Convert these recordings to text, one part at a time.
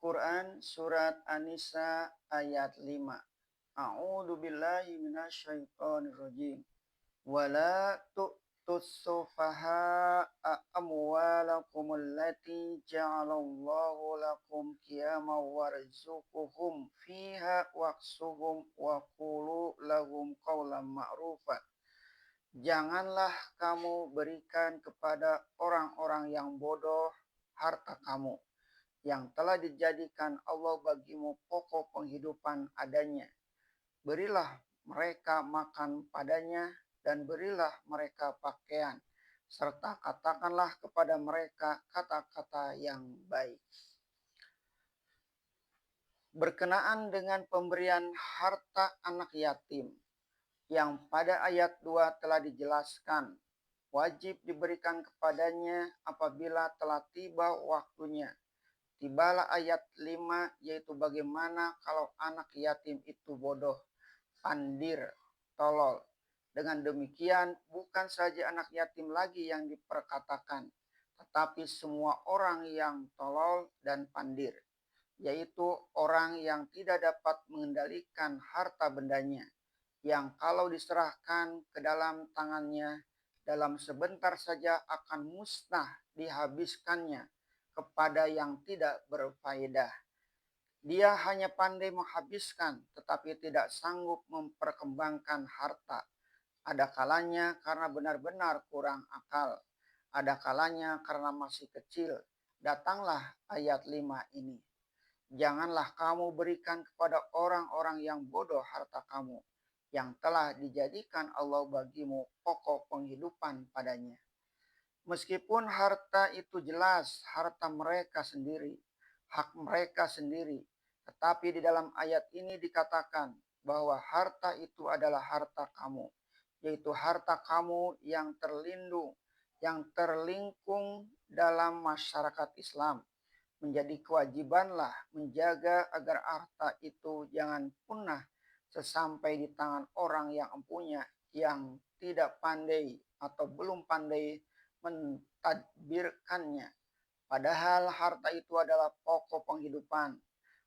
Quran surat An-Nisa ayat 5. A'udzu billahi minasyaitonir rajim. Wala tu'tus sufaha'a amwalakum allati ja'alallahu lakum qiyaman warzuquhum fiha waqsuhum wa qulu lahum qawlan ma'rufa. Janganlah kamu berikan kepada orang-orang yang bodoh harta kamu yang telah dijadikan Allah bagimu pokok penghidupan adanya. Berilah mereka makan padanya dan berilah mereka pakaian, serta katakanlah kepada mereka kata-kata yang baik. Berkenaan dengan pemberian harta anak yatim, yang pada ayat 2 telah dijelaskan, wajib diberikan kepadanya apabila telah tiba waktunya. Tibalah ayat 5, yaitu bagaimana kalau anak yatim itu bodoh, pandir, tolol. Dengan demikian, bukan saja anak yatim lagi yang diperkatakan, tetapi semua orang yang tolol dan pandir, yaitu orang yang tidak dapat mengendalikan harta bendanya, yang kalau diserahkan ke dalam tangannya, dalam sebentar saja akan musnah dihabiskannya kepada yang tidak berfaedah. Dia hanya pandai menghabiskan, tetapi tidak sanggup memperkembangkan harta. Ada kalanya karena benar-benar kurang akal. Ada kalanya karena masih kecil. Datanglah ayat 5 ini. Janganlah kamu berikan kepada orang-orang yang bodoh harta kamu, yang telah dijadikan Allah bagimu pokok penghidupan padanya. Meskipun harta itu jelas harta mereka sendiri, hak mereka sendiri, tetapi di dalam ayat ini dikatakan bahwa harta itu adalah harta kamu, yaitu harta kamu yang terlindung, yang terlingkung dalam masyarakat Islam. Menjadi kewajibanlah menjaga agar harta itu jangan punah sesampai di tangan orang yang empunya, yang tidak pandai atau belum pandai mentadbirkannya. Padahal harta itu adalah pokok penghidupan.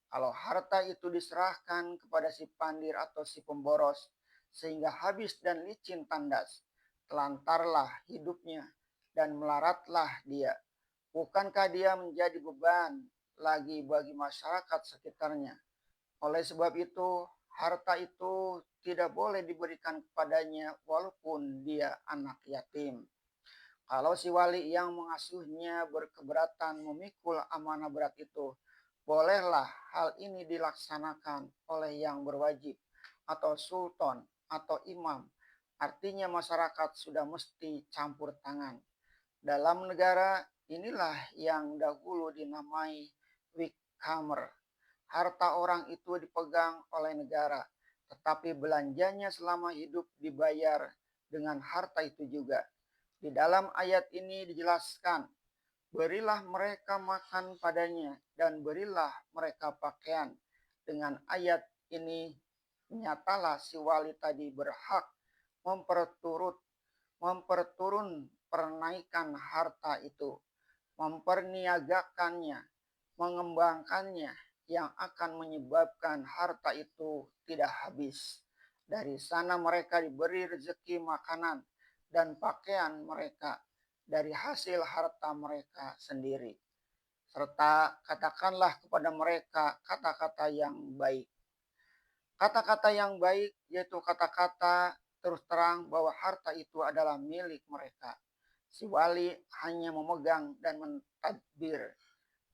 Kalau harta itu diserahkan kepada si pandir atau si pemboros, sehingga habis dan licin tandas, telantarlah hidupnya dan melaratlah dia. Bukankah dia menjadi beban lagi bagi masyarakat sekitarnya? Oleh sebab itu, harta itu tidak boleh diberikan kepadanya walaupun dia anak yatim. Kalau si wali yang mengasuhnya berkeberatan memikul amanah berat itu, bolehlah hal ini dilaksanakan oleh yang berwajib atau sultan atau imam. Artinya masyarakat sudah mesti campur tangan. Dalam negara inilah yang dahulu dinamai Wickham. Harta orang itu dipegang oleh negara, tetapi belanjanya selama hidup dibayar dengan harta itu juga. Di dalam ayat ini dijelaskan, berilah mereka makan padanya dan berilah mereka pakaian. Dengan ayat ini nyatalah si wali tadi berhak memperturun pernaikan harta itu, memperniagakannya, mengembangkannya, yang akan menyebabkan harta itu tidak habis. Dari sana mereka diberi rezeki makanan dan pakaian mereka dari hasil harta mereka sendiri. Serta katakanlah kepada mereka kata-kata yang baik. Kata-kata yang baik yaitu kata-kata terus terang bahwa harta itu adalah milik mereka. Si wali hanya memegang dan mentadbir.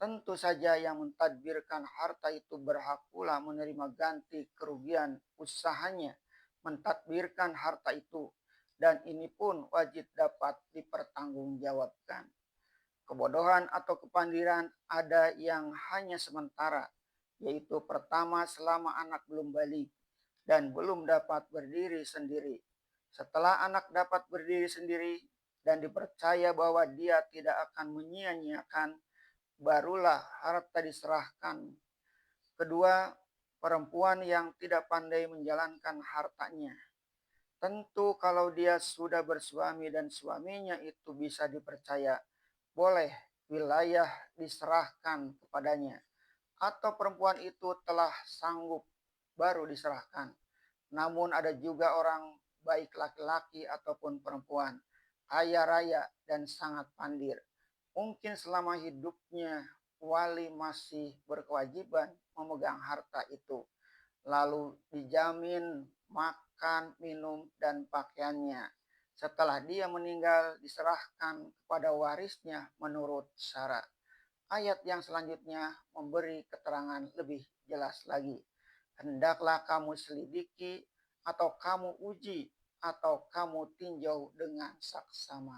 Tentu saja yang mentadbirkan harta itu berhak pula menerima ganti kerugian usahanya mentadbirkan harta itu, dan ini pun wajib dapat dipertanggungjawabkan. Kebodohan atau kepandiran ada yang hanya sementara, yaitu pertama selama anak belum balik dan belum dapat berdiri sendiri. Setelah anak dapat berdiri sendiri dan dipercaya bahwa dia tidak akan menyia-nyiakan, barulah harta diserahkan. Kedua, perempuan yang tidak pandai menjalankan hartanya. Tentu kalau dia sudah bersuami dan suaminya itu bisa dipercaya, boleh wilayah diserahkan kepadanya. atau perempuan itu telah sanggup baru diserahkan. Namun ada juga orang baik laki-laki ataupun perempuan, kaya raya dan sangat pandir. Mungkin selama hidupnya wali masih berkewajiban memegang harta itu, lalu dijamin makan, minum, dan pakaiannya. Setelah dia meninggal diserahkan kepada warisnya menurut syarat. Ayat yang selanjutnya memberi keterangan lebih jelas lagi. Hendaklah kamu selidiki atau kamu uji atau kamu tinjau dengan saksama.